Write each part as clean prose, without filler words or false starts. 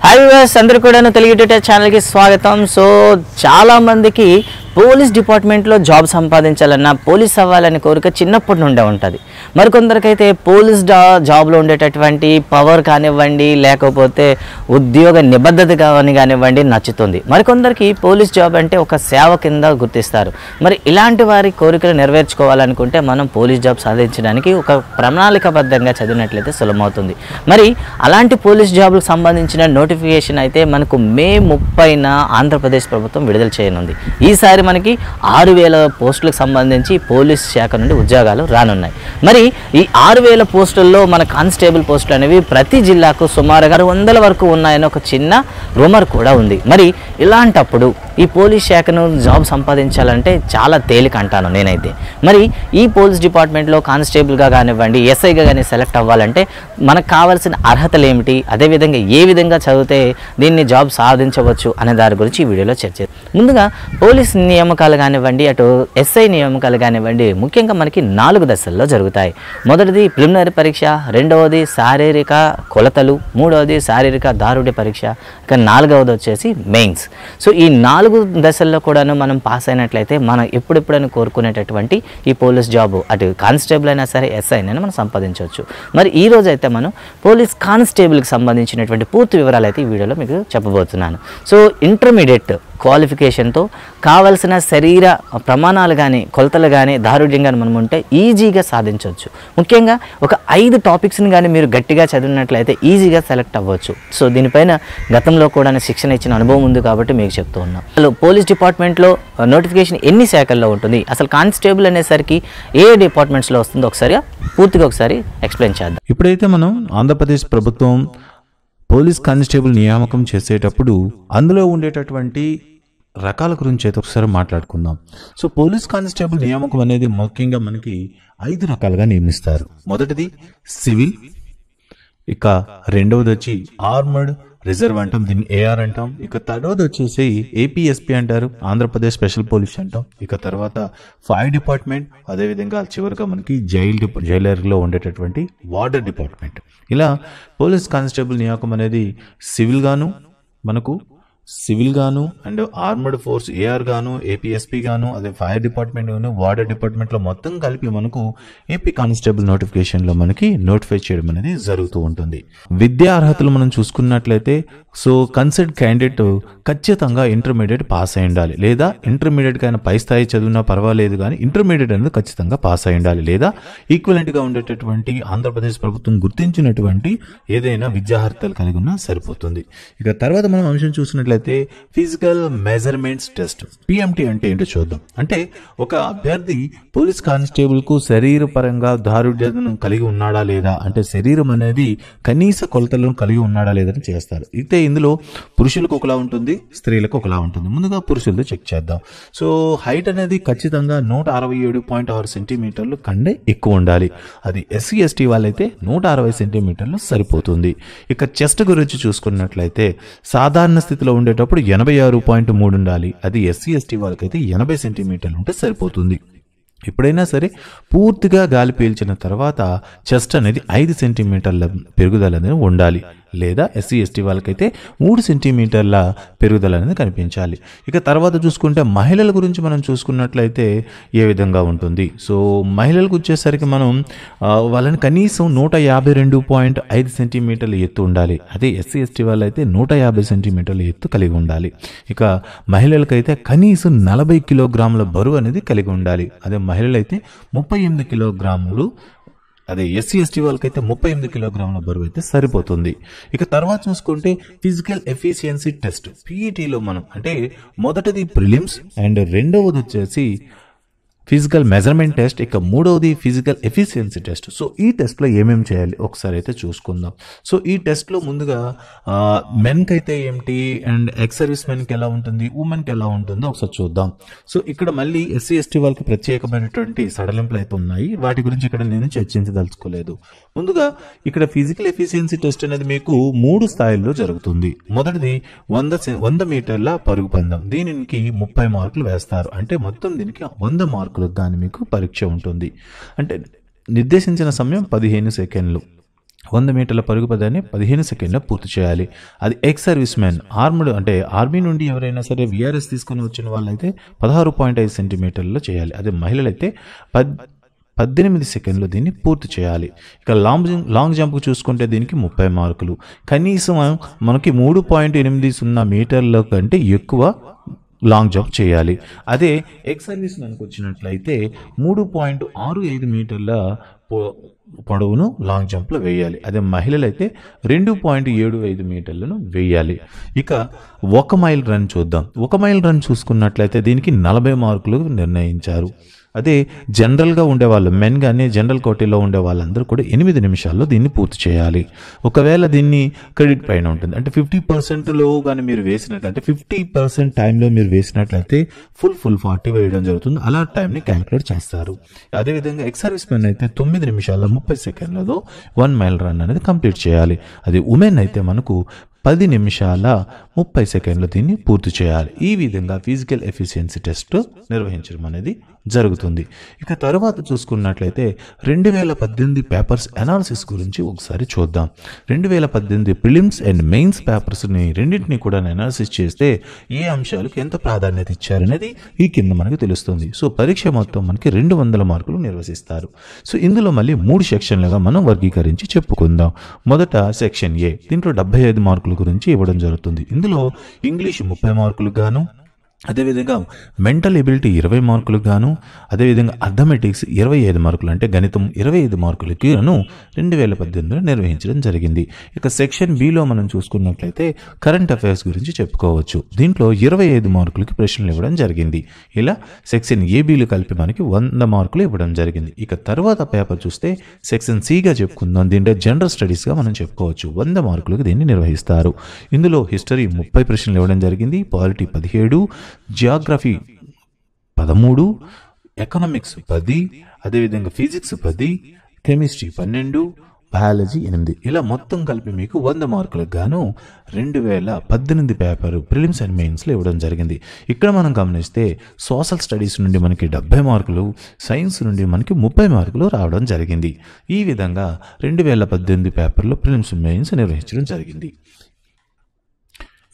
Hi viewers అందరూ కూడాను Telugu tutor ఛానల్కి స్వాగతం. సో చాలా మందికి పోలీస్ డిపార్ట్మెంట్లో జాబ్ సంపాదించాలన్నా పోలీస్ అవ్వాలని కోరిక చిన్నప్పటి నుండే ఉంటుంది. మరికొందరికైతే పోలీస్ జాబ్లో ఉండేటటువంటి పవర్ కానివ్వండి, లేకపోతే ఉద్యోగ నిబద్ధత కానివ్వండి నచ్చుతుంది. మరికొందరికి పోలీస్ జాబ్ అంటే ఒక సేవ కింద గుర్తిస్తారు. మరి ఇలాంటి వారి కోరికలు నెరవేర్చుకోవాలనుకుంటే మనం పోలీస్ జాబ్ సాధించడానికి ఒక ప్రణాళికబద్ధంగా చదివినట్లయితే సులభమవుతుంది. మరి అలాంటి పోలీస్ జాబ్లకు సంబంధించిన నోటిఫికేషన్ అయితే మనకు మే 30న ఆంధ్రప్రదేశ్ ప్రభుత్వం విడుదల చేయనుంది. ఈసారి మనకి 6000 పోస్టులకు సంబంధించి పోలీస్ శాఖ నుండి ఉద్యోగాలు రానున్నాయి. మరి ఈ 6000 పోస్టుల్లో మన కానిస్టేబుల్ పోస్టులు అనేవి ప్రతి జిల్లాకు సుమారుగా 600 వరకు ఉన్నాయని ఒక చిన్న రూమర్ కూడా ఉంది. మరి ఇలాంటప్పుడు ఈ పోలీస్ శాఖను జాబ్ సంపాదించాలంటే చాలా తేలిక అంటాను నేనైతే. మరి ఈ పోలీస్ డిపార్ట్మెంట్లో కానిస్టేబుల్గా కానివ్వండి, ఎస్ఐగా కానీ సెలెక్ట్ అవ్వాలంటే మనకు కావాల్సిన అర్హతలు ఏమిటి, అదేవిధంగా ఏ విధంగా చదివితే దీన్ని జాబ్ సాధించవచ్చు అనే దాని గురించి ఈ వీడియోలో చర్చ. ముందుగా పోలీస్ నియామకాలు కానివ్వండి, అటు ఎస్ఐ నియామకాలు కానివ్వండి, ముఖ్యంగా మనకి 4 దశల్లో జరుగుతాయి. మొదటిది ప్రిలిమినరీ పరీక్ష, రెండవది శారీరక కొలతలు, మూడవది శారీరక దారుఢ్య పరీక్ష, ఇక 4వది వచ్చేసి మెయిన్స్. సో ఈ 4 దశల్లో కూడాను మనం పాస్ అయినట్లయితే మనం ఎప్పుడెప్పుడైనా కోరుకునేటటువంటి ఈ పోలీస్ జాబ్ అటు కానిస్టేబుల్ అయినా సరే ఎస్ఐ అయినా మనం సంపాదించవచ్చు. మరి ఈ రోజు అయితే మనం పోలీస్ కానిస్టేబుల్కి సంబంధించినటువంటి పూర్తి వివరాలు అయితే ఈ వీడియోలో మీకు చెప్పబోతున్నాను. సో ఇంటర్మీడియట్ క్వాలిఫికేషన్తో కావలసిన శరీర ప్రమాణాలు కానీ, కొలతలు కానీ, దారుఢ్యం కానీ మనం ఉంటే ఈజీగా సాధించవచ్చు. ముఖ్యంగా ఒక 5 టాపిక్స్ని కానీ మీరు గట్టిగా చదివినట్లయితే ఈజీగా సెలెక్ట్ అవ్వచ్చు. సో దీనిపైన గతంలో కూడా శిక్షణ ఇచ్చిన అనుభవం ఉంది కాబట్టి మీకు చెప్తూ ఉన్నాం. అసలు పోలీస్ డిపార్ట్మెంట్లో నోటిఫికేషన్ ఎన్ని శాఖల్లో ఉంటుంది, అసలు కానిస్టేబుల్ అనేసరికి ఏ డిపార్ట్మెంట్స్లో వస్తుందో పూర్తిగా ఒకసారి ఎక్స్ప్లెయిన్ చేద్దాం. ఇప్పుడైతే మనం ఆంధ్రప్రదేశ్ ప్రభుత్వం పోలీస్ కానిస్టేబుల్ నియామకం చేసేటప్పుడు అందులో ఉండేటటువంటి రకాల గురించి అయితే ఒకసారి మాట్లాడుకుందాం. సో పోలీస్ కానిస్టేబుల్ నియామకం అనేది ముఖ్యంగా మనకి 5 రకాలుగా నియమిస్తారు. మొదటిది సివిల్, ఇక రెండవది వచ్చి ఆర్మర్డ్ రిజర్వ్ అంటాం, దీన్ని ఏఆర్ అంటాం. ఇక థర్డవది వచ్చేసి ఏపీఎస్పీ అంటారు, ఆంధ్రప్రదేశ్ స్పెషల్ పోలీస్ అంటాం. ఇక తర్వాత ఫైర్ డిపార్ట్మెంట్, అదేవిధంగా చివరిగా మనకి జైలర్లో ఉండేటటువంటి వార్డర్ డిపార్ట్మెంట్. ఇలా పోలీస్ కానిస్టేబుల్ నియామకం అనేది సివిల్ గాను అండ్ ఆర్మర్డ్ ఫోర్స్ ఏఆర్ గాను, ఏపీఎస్పీ గాను, అదే ఫైర్ డిపార్ట్మెంట్ గాను, వార్డర్ డిపార్ట్మెంట్ లో మొత్తం కలిపి మనకు ఏపీ కానిస్టేబుల్ నోటిఫికేషన్ లో మనకి నోటిఫై చేయడం అనేది జరుగుతూ ఉంటుంది. విద్యా అర్హతలు మనం చూసుకున్నట్లయితే సో కన్సర్న్ క్యాండిడేట్ ఖచ్చితంగా ఇంటర్మీడియట్ పాస్ అయి ఉండాలి, లేదా ఇంటర్మీడియట్ కైనా పై స్థాయి చదివినా పర్వాలేదు కానీ ఇంటర్మీడియట్ అనేది ఖచ్చితంగా పాస్ అయి ఉండాలి, లేదా ఈక్వలెంట్ గా ఉండేటటువంటి ఆంధ్రప్రదేశ్ ప్రభుత్వం గుర్తించినటువంటి ఏదైనా విద్యార్హతలు కలిగి ఉన్నా సరిపోతుంది. ఇక తర్వాత మనం అంశం చూసినట్లయితే ఫిజికల్ మెజర్మెంట్స్ టెస్ట్, పిఎంటీ అంటే ఏంటో చూద్దాం. అంటే ఒక అభ్యర్థి పోలీస్ కానిస్టేబుల్ కు శరీర పరంగా దారుఢ్యతను కలిగి ఉన్నాడా లేదా, అంటే శరీరం అనేది కనీస కొలతలను కలిగి ఉన్నాడా లేదని చేస్తారు. అయితే ఇందులో పురుషులకు ఒకలా ఉంటుంది, స్త్రీలకు ఒకలా ఉంటుంది. ముందుగా పురుషులతో చెక్ చేద్దాం. సో హైట్ అనేది ఖచ్చితంగా 167.6 సెంటీమీటర్లు కంటే ఎక్కువ ఉండాలి. అది ఎస్సీ ఎస్టీ వాళ్ళైతే 160 సెంటీమీటర్లు సరిపోతుంది. ఇక చెస్ట్ గురించి చూసుకున్నట్లయితే సాధారణ స్థితిలో ఉండేటప్పుడు 86.3 ఉండాలి. అది ఎస్సీ ఎస్టీ వాళ్ళకైతే 80 సెంటీమీటర్లు ఉంటే సరిపోతుంది. ఎప్పుడైనా సరే పూర్తిగా గాలి పీల్చిన తర్వాత చెస్ట్ అనేది 5 సెంటీమీటర్ల పెరుగుదల అనేది ఉండాలి, లేదా ఎస్సీ ఎస్టీ వాళ్ళకైతే 3 సెంటీమీటర్ల పెరుగుదల అనేది కనిపించాలి. ఇక తర్వాత చూసుకుంటే మహిళల గురించి మనం చూసుకున్నట్లయితే ఏ విధంగా ఉంటుంది. సో మహిళలకు వచ్చేసరికి మనం వాళ్ళని కనీసం 152.5 సెంటీమీటర్ల ఎత్తు ఉండాలి. అదే ఎస్సీ ఎస్టీ వాళ్ళైతే 150 సెంటీమీటర్ల ఎత్తు కలిగి ఉండాలి. ఇక మహిళలకైతే కనీసం 40 కిలోగ్రాముల బరువు అనేది కలిగి ఉండాలి. అదే మహిళలైతే 38 కిలోగ్రాములు, అదే ఎస్సీ ఎస్టీ వాళ్ళకైతే 38 కిలోగ్రాముల బరువు అయితే సరిపోతుంది. ఇక తర్వాత చూసుకుంటే ఫిజికల్ ఎఫిషియన్సీ టెస్ట్, పీఈటీలో మనం అంటే మొదటిది ప్రిలిమ్స్ అండ్ రెండవది వచ్చేసి ఫిజికల్ మెజర్మెంట్ టెస్ట్, ఇక మూడవది ఫిజికల్ ఎఫిషియన్సీ టెస్ట్. సో ఈ టెస్ట్లో ఏమేమి చేయాలి ఒకసారి అయితే చూసుకుందాం. సో ఈ టెస్ట్లో ముందుగా మెన్కి అయితే ఏమిటి అండ్ ఎక్స్ సర్వీస్ మెన్కి ఎలా ఉంటుంది, ఉమెన్కి ఎలా ఉంటుందో ఒకసారి చూద్దాం. సో ఇక్కడ మళ్ళీ ఎస్సీ ఎస్టీ వాళ్ళకి ప్రత్యేకమైనటువంటి సడలింపులు అయితే ఉన్నాయి, వాటి గురించి ఇక్కడ నేను చర్చించదలుచుకోలేదు. ముందుగా ఇక్కడ ఫిజికల్ ఎఫిషియన్సీ టెస్ట్ అనేది మీకు 3 స్థాయిల్లో జరుగుతుంది. మొదటిది 100 మీటర్ల పరుగు పందెం, దీనికి 30 మార్కులు వేస్తారు. అంటే మొత్తం దీనికి 100 మార్కులు గాని మీకు పరీక్ష ఉంటుంది. అంటే నిర్దేశించిన సమయం 15 సెకండ్లు. 100 మీటర్ల పరుగు పదాన్ని 15 సెకండ్లో పూర్తి చేయాలి. అది ఎక్స్ సర్వీస్ మ్యాన్ ఆర్మ్డ్ అంటే ఆర్మీ నుండి ఎవరైనా సరే విఆర్ఎస్ తీసుకొని వచ్చిన వాళ్ళైతే 16.5 సెంటీమీటర్లలో చేయాలి. అదే మహిళలైతే 18 సెకండ్లు దీన్ని పూర్తి చేయాలి. ఇక లాంగ్ జంప్ చూసుకుంటే దీనికి 30 మార్కులు. కనీసం మనకి 3.80 మీటర్ల కంటే ఎక్కువ లాంగ్ జంప్ చేయాలి. అదే ఎక్స్ సర్వీస్ మ్యాన్కి వచ్చినట్లయితే 3.65 మీటర్ల పొడవును లాంగ్ జంప్లో వేయాలి. అదే మహిళలైతే 2.75 మీటర్లను వేయాలి. ఇక 1 మైల్ రన్ చూద్దాం. 1 మైల్ రన్ చూసుకున్నట్లయితే దీనికి 40 మార్కులు నిర్ణయించారు. అదే జనరల్గా ఉండేవాళ్ళు మెన్ కానీ జనరల్ కోటీలో ఉండే వాళ్ళందరూ కూడా 8 నిమిషాల్లో దీన్ని పూర్తి చేయాలి. ఒకవేళ దీన్ని క్రెడిట్ పైన ఉంటుంది, అంటే 50%లో కానీ మీరు వేసినట్లయితే 50% టైంలో మీరు వేసినట్లయితే ఫుల్ 40 వేయడం జరుగుతుంది. అలా టైంని క్యాలిక్యులేట్ చేస్తారు. అదేవిధంగా ఎక్స్ సర్వీస్ మెన్ అయితే 9 నిమిషాల 30 సెకండ్లలో 1 మైల్ రన్ అనేది కంప్లీట్ చేయాలి. అది ఉమెన్ అయితే మనకు 10 నిమిషాల 30 సెకండ్లు దీన్ని పూర్తి చేయాలి. ఈ విధంగా ఫిజికల్ ఎఫిషియన్సీ టెస్ట్ నిర్వహించడం అనేది జరుగుతుంది. ఇక తర్వాత చూసుకున్నట్లయితే 2018 పేపర్స్ అనాలిసిస్ గురించి ఒకసారి చూద్దాం. 2018 ప్రిలిమ్స్ అండ్ మెయిన్స్ పేపర్స్ని రెండింటినీ కూడా అనాలిసిస్ చేస్తే ఏ అంశాలకు ఎంత ప్రాధాన్యత ఇచ్చారనేది ఈ కింద మనకు తెలుస్తుంది. సో పరీక్ష మొత్తం మనకి 200 మార్కులు నిర్వహిస్తారు. సో ఇందులో మళ్ళీ 3 సెక్షన్లుగా మనం వర్గీకరించి చెప్పుకుందాం. మొదట సెక్షన్ ఏ, దీంట్లో 75 మార్కుల గురించి ఇవ్వడం జరుగుతుంది. ఇందులో ఇంగ్లీష్ 30 మార్కులు గాను, అదేవిధంగా మెంటల్ ఎబిలిటీ 20 మార్కులకు గాను, అదేవిధంగా అథమెటిక్స్ 25 మార్కులు అంటే గణితం 25 మార్కులకి గాను 2018లో నిర్వహించడం జరిగింది. ఇక సెక్షన్ బిలో మనం చూసుకున్నట్లయితే కరెంట్ అఫైర్స్ గురించి చెప్పుకోవచ్చు. దీంట్లో 25 మార్కులకి ప్రశ్నలు ఇవ్వడం జరిగింది. ఇలా సెక్షన్ ఏబీలు కలిపి మనకి 100 మార్కులు ఇవ్వడం జరిగింది. ఇక తర్వాత పేపర్ చూస్తే సెక్షన్ సిగా చెప్పుకుందాం. దీంట్లో జనరల్ స్టడీస్గా మనం చెప్పుకోవచ్చు. 100 మార్కులకు దీన్ని నిర్వహిస్తారు. ఇందులో హిస్టరీ 30 ప్రశ్నలు ఇవ్వడం జరిగింది, పాలిటీ 17, జియోగ్రఫీ 13, ఎకనామిక్స్ 10, అదేవిధంగా ఫిజిక్స్ 10, కెమిస్ట్రీ 12, బయాలజీ 8. ఇలా మొత్తం కలిపి మీకు 100 మార్కులకు గాను 2018 పేపర్ ప్రిలిమ్స్ అండ్ మెయిన్స్లో ఇవ్వడం జరిగింది. ఇక్కడ మనం గమనిస్తే సోషల్ స్టడీస్ నుండి మనకి 70 మార్కులు, సైన్స్ నుండి మనకి 30 మార్కులు రావడం జరిగింది. ఈ విధంగా 2018 పేపర్లో ప్రిలిమ్స్ అండ్ మెయిన్స్ నిర్వహించడం జరిగింది.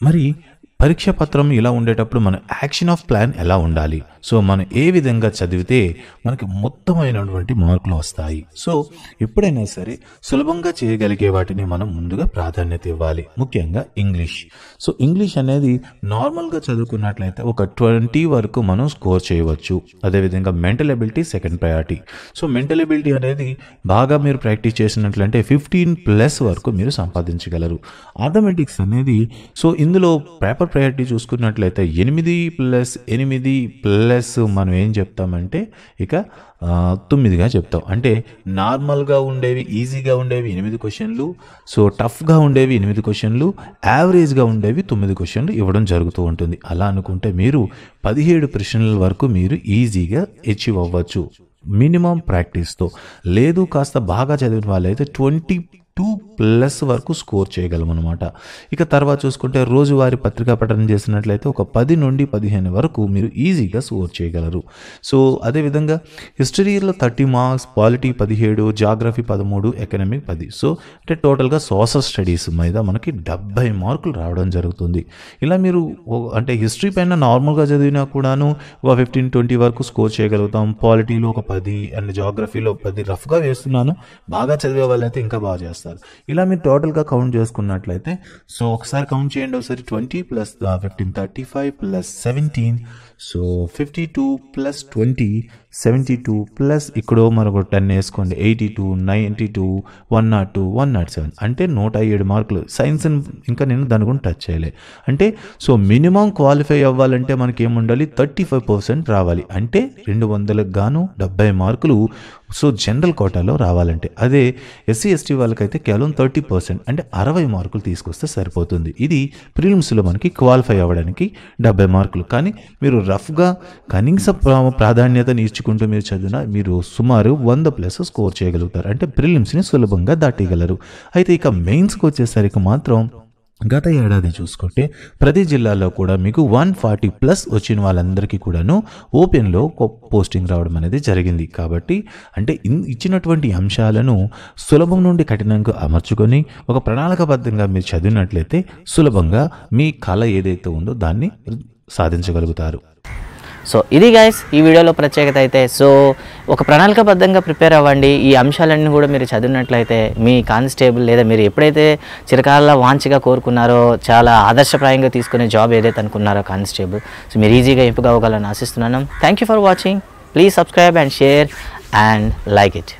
మరి పరీక్ష పత్రం ఇలా ఉండేటప్పుడు మన యాక్షన్ ఆఫ్ ప్లాన్ ఎలా ఉండాలి? సో మనం ఏ విధంగా చదివితే మనకి మొత్తమైనటువంటి మార్కులు వస్తాయి? సో ఎప్పుడైనా సరే సులభంగా చేయగలిగే వాటిని మనం ముందుగా ప్రాధాన్యత ఇవ్వాలి. ముఖ్యంగా ఇంగ్లీష్. సో ఇంగ్లీష్ అనేది నార్మల్గా చదువుకున్నట్లయితే ఒక 20 వరకు మనం స్కోర్ చేయవచ్చు. అదేవిధంగా mental ability second priority. So mental ability అనేది బాగా మీరు ప్రాక్టీస్ చేసినట్లయితే 15+ వరకు మీరు సంపాదించగలరు. అథమెటిక్స్ అనేది సో ఇందులో పేపర్ ప్రయారిటీ చూసుకున్నట్లయితే 8+8+ మనం ఏం చెప్తామంటే ఇక 9గా చెప్తాం. అంటే నార్మల్గా ఉండేవి, ఈజీగా ఉండేవి 8 క్వశ్చన్లు, సో టఫ్గా ఉండేవి 8 క్వశ్చన్లు, యావరేజ్గా ఉండేవి 9 క్వశ్చన్లు ఇవ్వడం జరుగుతూ ఉంటుంది. అలా అనుకుంటే మీరు 17 ప్రశ్నల వరకు మీరు ఈజీగా అచీవ్ అవ్వచ్చు మినిమం ప్రాక్టీస్తో. లేదు కాస్త బాగా చదివిన వాళ్ళైతే 22+ వరకు స్కోర్ చేయగలం అనమాట. ఇక తర్వాత చూసుకుంటే రోజువారీ పత్రికా పఠనం చేసినట్లయితే ఒక 10 నుండి 15 వరకు మీరు ఈజీగా స్కోర్ చేయగలరు. సో అదేవిధంగా హిస్టరీలో 30 marks, polity 17, geography 13, economic 10. So అంటే టోటల్గా సోషల్ స్టడీస్ మీద మనకి 70 మార్కులు రావడం జరుగుతుంది. ఇలా మీరు అంటే హిస్టరీ పైన నార్మల్గా చదివినా కూడాను ఒక 15-20 వరకు స్కోర్ చేయగలుగుతాం. పాలిటీలో ఒక 10 అండ్ జాగ్రఫీలో 10 రఫ్గా వేస్తున్నాను. బాగా చదివే వాళ్ళైతే ఇంకా బాగా చేస్తారు. ఇలా మీరు టోటల్గా కౌంట్ చేసుకున్నట్లయితే సో ఒకసారి కౌంట్ చేయండి. ఒకసారి 20 + 15 35 + 17, సో 52 + 20 72 ప్లస్ ఇక్కడ మరొక 10 వేసుకోండి, 82 92 102 107 అంటే 107 మార్కులు. సైన్స్ ఇంకా నేను దాని గురించి టచ్ చేయలే. అంటే సో మినిమం క్వాలిఫై అవ్వాలంటే మనకి ఏముండాలి, 35% రావాలి. అంటే 200కు గాను 70 మార్కులు సో జనరల్ కోటాలో రావాలంటే. అదే ఎస్సీ ఎస్టీ వాళ్ళకైతే కేవలం 30% అంటే 60 మార్కులు తీసుకొస్తే సరిపోతుంది. ఇది ప్రిలిమ్స్లో మనకి క్వాలిఫై అవ్వడానికి 70 మార్కులు. కానీ మీరు రఫ్గా కనీస ప్రాధాన్యతని ఇచ్చుకుంటూ మీరు చదివినా మీరు సుమారు 100+ స్కోర్ చేయగలుగుతారు. అంటే ప్రిలిమ్స్ని సులభంగా దాటగలరు. అయితే ఇక మెయిన్స్కి వచ్చేసరికి మాత్రం గత ఏడాది చూసుకుంటే ప్రతి జిల్లాలో కూడా మీకు 140+ వచ్చిన వాళ్ళందరికీ కూడాను ఓపెన్లో పోస్టింగ్ రావడం అనేది జరిగింది. కాబట్టి అంటే ఇచ్చినటువంటి అంశాలను సులభం నుండి కఠినంగా అమర్చుకొని ఒక ప్రణాళికాబద్ధంగా మీరు చదివినట్లయితే సులభంగా మీ కళ ఏదైతే ఉందో దాన్ని సాధించగలుగుతారు. సో ఇది గైస్ ఈ వీడియోలో ప్రత్యేకత అయితే. సో ఒక ప్రణాళికాబద్ధంగా ప్రిపేర్ అవ్వండి. ఈ అంశాలన్నీ కూడా మీరు చదివినట్లయితే మీ కానిస్టేబుల్ లేదా మీరు ఎప్పుడైతే చిరకాల వాంఛగా కోరుకున్నారో చాలా ఆదర్శప్రాయంగా తీసుకునే జాబ్ ఏదైతే అనుకున్నారో కానిస్టేబుల్, సో మీరు ఈజీగా ఎంపిక అవ్వగలని ఆశిస్తున్నాను. Thank you for watching. Please subscribe and share and like it.